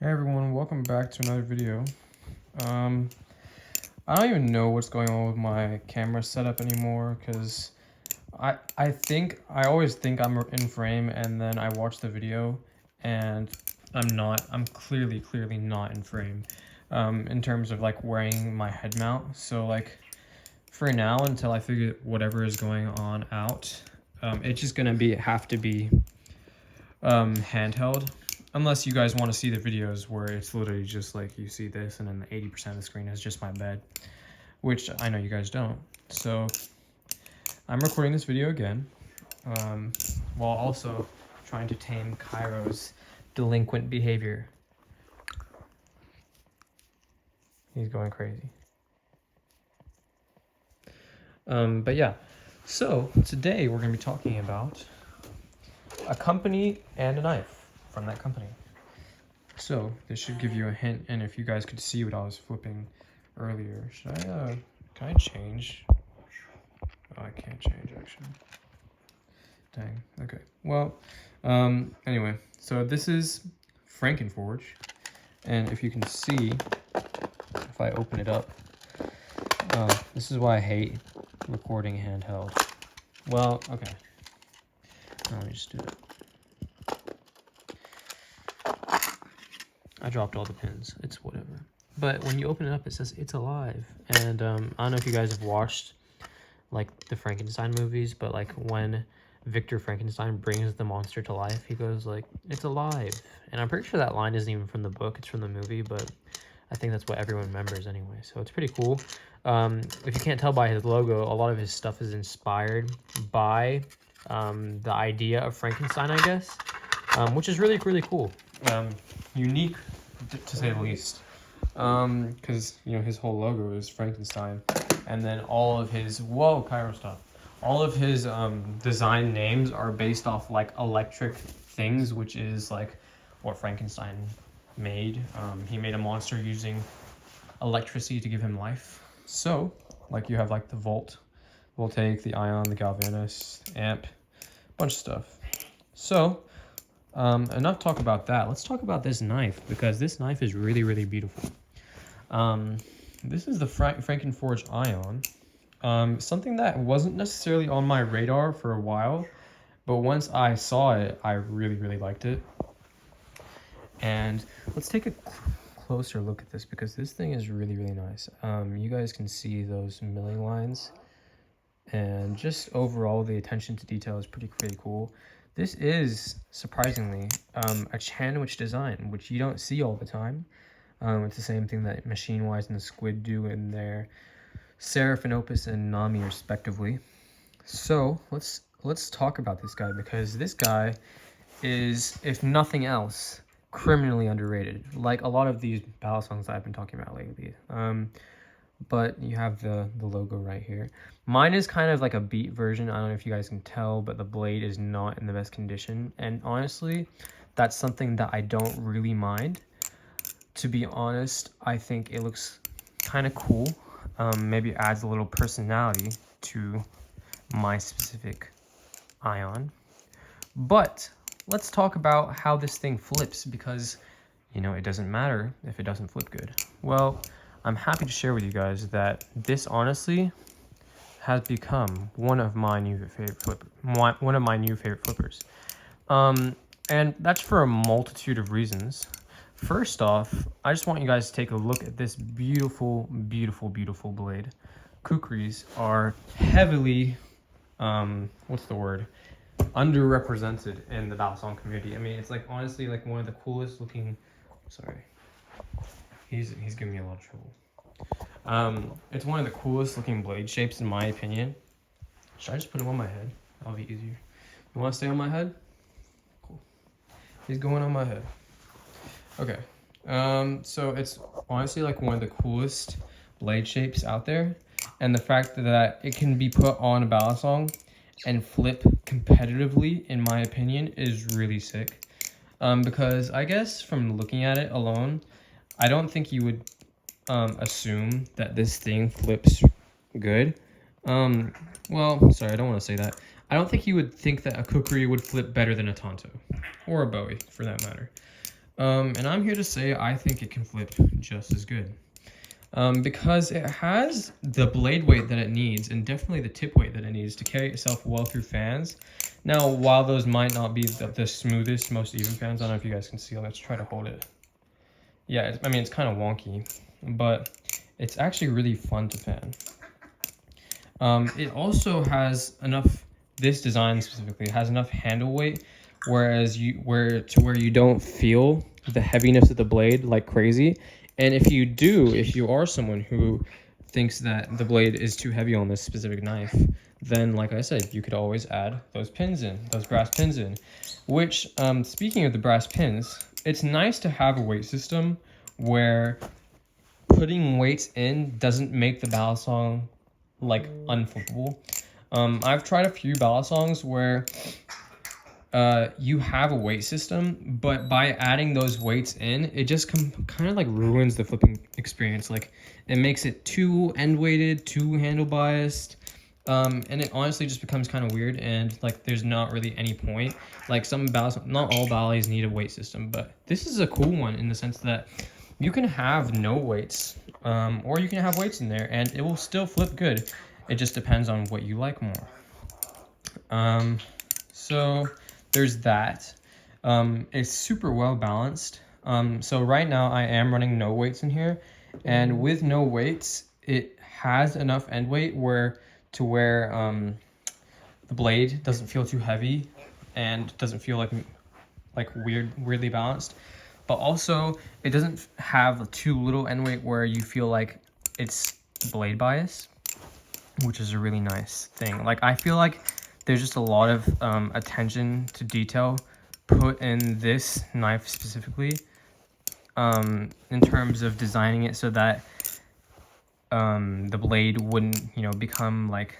Hey everyone, welcome back to another video. I don't even know what's going on with my camera setup anymore because I always think I'm in frame and then I watch the video and I'm not. I'm clearly not in frame in terms of like wearing my head mount. So like for now, until I figure whatever is going on out, it's just gonna have to be handheld. Unless you guys want to see the videos where it's literally just like you see this and then 80% of the screen is just my bed, which I know you guys don't. So I'm recording this video again while also trying to tame Cairo's delinquent behavior. He's going crazy. But yeah, so today we're going to be talking about a company and a knife from that company. So this should give you a hint, and if you guys could see what I was flipping earlier, can I change? Oh, I can't change actually. Dang, okay. Well, anyway, so this is Franken Forge, and if you can see, if I open it up, this is why I hate recording handheld. Well, okay. Let me just do it. I dropped all the pins. It's whatever. But when you open it up, it says it's alive. And I don't know if you guys have watched like the Frankenstein movies, but like when Victor Frankenstein brings the monster to life, he goes like, "It's alive." And I'm pretty sure that line isn't even from the book; it's from the movie. But I think that's what everyone remembers anyway. So it's pretty cool. If you can't tell by his logo, a lot of his stuff is inspired by the idea of Frankenstein, I guess, which is really cool. Unique to say the least, because you know his whole logo is Frankenstein, and then all of his Cairo stuff, all of his design names are based off like electric things, which is like what Frankenstein made. He made a monster using electricity to give him life. So like you have like the voltaic, the ion, the galvanous, amp, bunch of stuff. So enough talk about that. Let's talk about this knife, because this knife is really beautiful. This is the Franken Forge Ion. Something that wasn't necessarily on my radar for a while, but once I saw it, I really liked it. And let's take a closer look at this, because this thing is really nice. You guys can see those milling lines, and just overall the attention to detail is pretty cool. This is, surprisingly, a sandwich design, which you don't see all the time. It's the same thing that Machine Wise and the Squid do in their Seraph and Opus and Nami, respectively. So, let's talk about this guy, because this guy is, if nothing else, criminally underrated. Like a lot of these battle songs that I've been talking about lately. But you have the logo right here. Mine is kind of like a beat version. I don't know if you guys can tell, but the blade is not in the best condition. And honestly, that's something that I don't really mind. To be honest, I think it looks kind of cool. Maybe adds a little personality to my specific Ion. But let's talk about how this thing flips, because, you know, it doesn't matter if it doesn't flip good. Well, I'm happy to share with you guys that this honestly has become one of my new favorite flippers. And that's for a multitude of reasons. First off, I just want you guys to take a look at this beautiful blade. Kukris are heavily, underrepresented in the battle song community. I mean, it's like honestly like one of the coolest looking. Sorry. He's giving me a lot of trouble. It's one of the coolest looking blade shapes in my opinion. Should I just put him on my head? That'll be easier. You want to stay on my head? Cool. He's going on my head. Okay. So it's honestly like one of the coolest blade shapes out there, and the fact that it can be put on a battle song and flip competitively, in my opinion, is really sick. Because I guess from looking at it alone, I don't think you would assume that this thing flips good. Well, sorry, I don't want to say that. I don't think you would think that a Kukri would flip better than a Tonto, or a Bowie, for that matter. And I'm here to say I think it can flip just as good. Because it has the blade weight that it needs and definitely the tip weight that it needs to carry itself well through fans. Now, while those might not be the smoothest, most even fans, I don't know if you guys can see. Let's try to hold it. Yeah, I mean, it's kind of wonky, but it's actually really fun to fan. It also has enough, this design specifically has enough handle weight, whereas where you don't feel the heaviness of the blade like crazy. And if you are someone who thinks that the blade is too heavy on this specific knife, then like I said, you could always add those pins in, those brass pins in. Which, speaking of the brass pins, it's nice to have a weight system where putting weights in doesn't make the ballad song like unflippable. I've tried a few ballad songs where you have a weight system, but by adding those weights in, it just kind of like ruins the flipping experience. Like it makes it too end weighted, too handle biased. And it honestly just becomes kind of weird, and like there's not really any point. Like some ballets, not all ballets need a weight system, but this is a cool one in the sense that you can have no weights, or you can have weights in there, and it will still flip good. It just depends on what you like more. So there's that. It's super well balanced. So right now I am running no weights in here, and with no weights, it has enough end weight where the blade doesn't feel too heavy and doesn't feel like weirdly balanced, but also it doesn't have too little end weight where you feel like it's blade bias, which is a really nice thing. Like I feel like there's just a lot of attention to detail put in this knife specifically, in terms of designing it so that the blade wouldn't, become like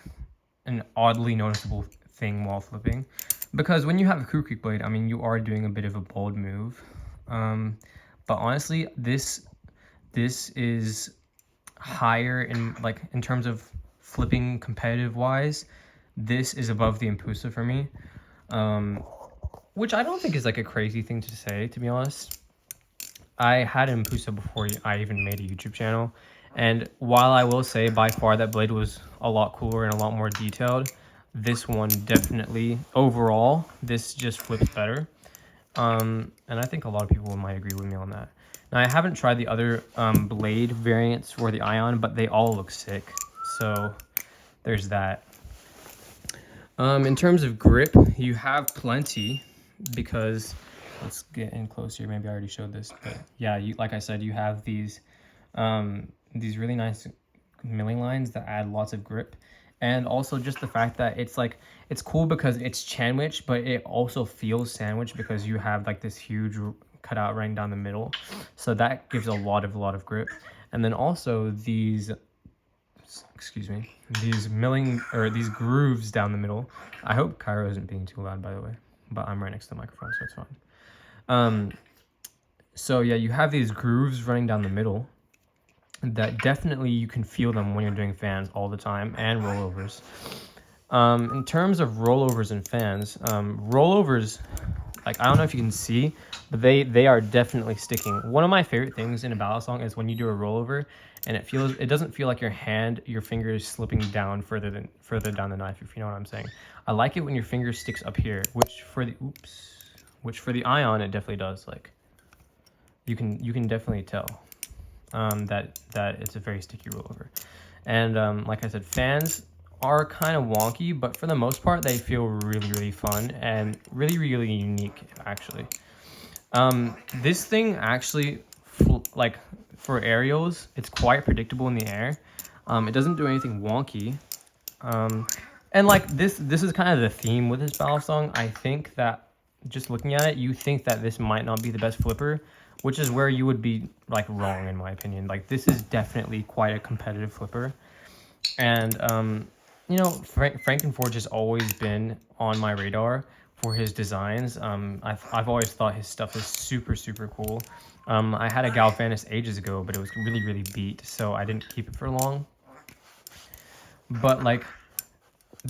an oddly noticeable thing while flipping. Because when you have a crew creek blade, I mean, you are doing a bit of a bold move. But honestly, this is higher in terms of flipping competitive wise. This is above the Impusa for me, which I don't think is like a crazy thing to say, to be honest. I had an Impusa before I even made a YouTube channel, and while I will say by far that blade was a lot cooler and a lot more detailed, this one definitely, overall, this just flips better. And I think a lot of people might agree with me on that. Now, I haven't tried the other blade variants for the Ion, but they all look sick, so there's that. In terms of grip, you have plenty, because let's get in closer. Maybe I already showed this, but yeah, like I said, you have these really nice milling lines that add lots of grip, and also just the fact that it's cool because it's sandwich, but it also feels sandwich because you have like this huge cutout running down the middle, so that gives a lot of grip. And then also these milling, or these grooves down the middle. I hope Cairo isn't being too loud, by the way, but I'm right next to the microphone, so it's fine. So yeah, you have these grooves running down the middle that definitely you can feel them when you're doing fans all the time, and rollovers. In terms of rollovers and fans, rollovers, like I don't know if you can see, but they are definitely sticking. One of my favorite things in a ballad song is when you do a rollover and it doesn't feel like your finger is slipping down further down the knife, if you know what I'm saying. I like it when your finger sticks up here, which for the Ion it definitely does. Like you can definitely tell that it's a very sticky rollover. And like I said, fans are kind of wonky, but for the most part they feel really fun and really unique, actually. This thing actually, like for aerials, it's quite predictable in the air. It doesn't do anything wonky, and like this is kind of the theme with this ballad song. I think that just looking at it, you think that this might not be the best flipper, which is where you would be like wrong, in my opinion. Like this is definitely quite a competitive flipper. And Franken Forge has always been on my radar for his designs. I've always thought his stuff is super cool. I had a Galvanis ages ago, but it was really beat, so I didn't keep it for long. But like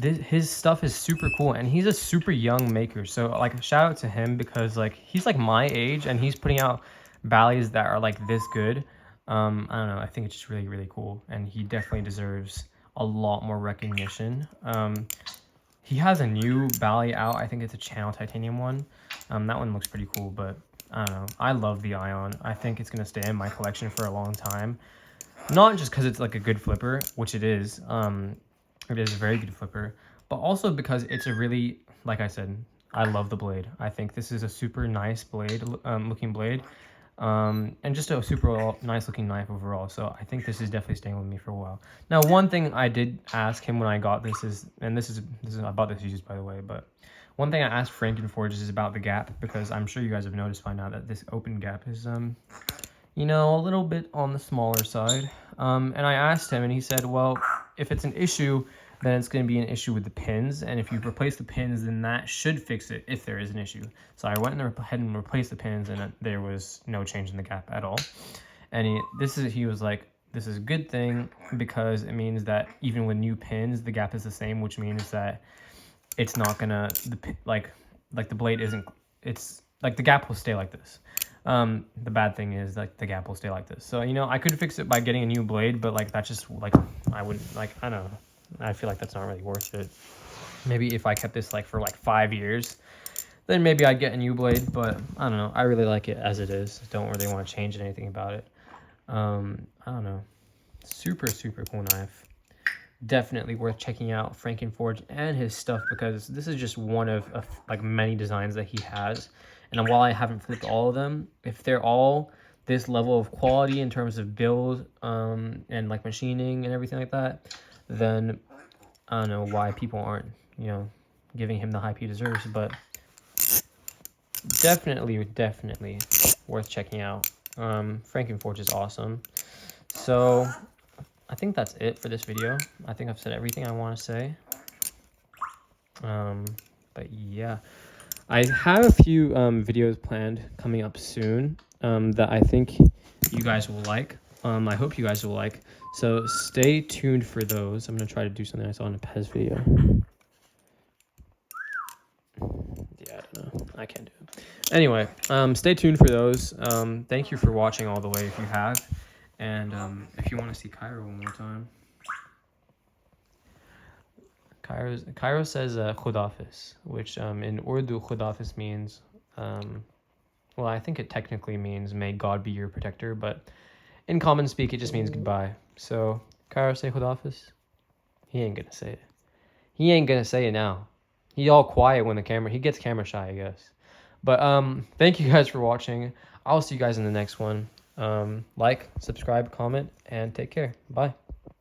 his stuff is super cool, and he's a super young maker. So like shout out to him, because like he's like my age and he's putting out Balis that are like this good. I don't know, I think it's just really, really cool, and he definitely deserves a lot more recognition. He has a new Bali out. I think it's a channel titanium one. That one looks pretty cool, but I don't know, I love the Ion. I think it's gonna stay in my collection for a long time, not just because it's like a good flipper, which it is. It is a very good flipper, but also because it's a really, like I said, I love the blade. I think this is a super nice blade, looking blade, and just a super nice looking knife overall. So I think this is definitely staying with me for a while. Now, one thing I did ask him when I got this is, and this is I bought this used, by the way, but one thing I asked Franken Forge is about the gap, because I'm sure you guys have noticed by now that this open gap is you know, a little bit on the smaller side. And I asked him, and he said, well, if it's an issue, then it's going to be an issue with the pins. And if you replace the pins, then that should fix it if there is an issue. So I went ahead and replaced the pins, and there was no change in the gap at all. And he was like, this is a good thing, because it means that even with new pins, the gap is the same, which means that it's not going to, like the blade isn't, it's like the gap will stay like this. The bad thing is like the gap will stay like this. So, you know, I could fix it by getting a new blade, but like that's just like, I wouldn't, like, I don't know. I feel like that's not really worth it. Maybe if I kept this like for like 5 years, then maybe I'd get a new blade, but I don't know. I really like it as it is. Don't really want to change anything about it. I don't know. Super, super cool knife. Definitely worth checking out Franken Forge and his stuff, because this is just one of like many designs that he has. And while I haven't flipped all of them, if they're all this level of quality in terms of build and like machining and everything like that, then I don't know why people aren't, you know, giving him the hype he deserves. But definitely worth checking out. Franken Forge is awesome. So I think that's it for this video. I think I've said everything I want to say. But yeah, I have a few videos planned coming up soon that I think you guys will like. I hope you guys will like. So stay tuned for those. I'm gonna try to do something I saw in a Pez video. Yeah, I don't know. I can't do it. Anyway, stay tuned for those. Thank you for watching all the way if you have. And if you want to see Cairo one more time. Cairo says Khudafis, which in Urdu Khudafis means, well, I think it technically means may God be your protector, but in common speak it just means goodbye. So Cairo, say Khudafis. He ain't gonna say it. He ain't gonna say it now. He all quiet when he gets camera shy, I guess. But thank you guys for watching. I'll see you guys in the next one. Like, subscribe, comment, and take care. Bye.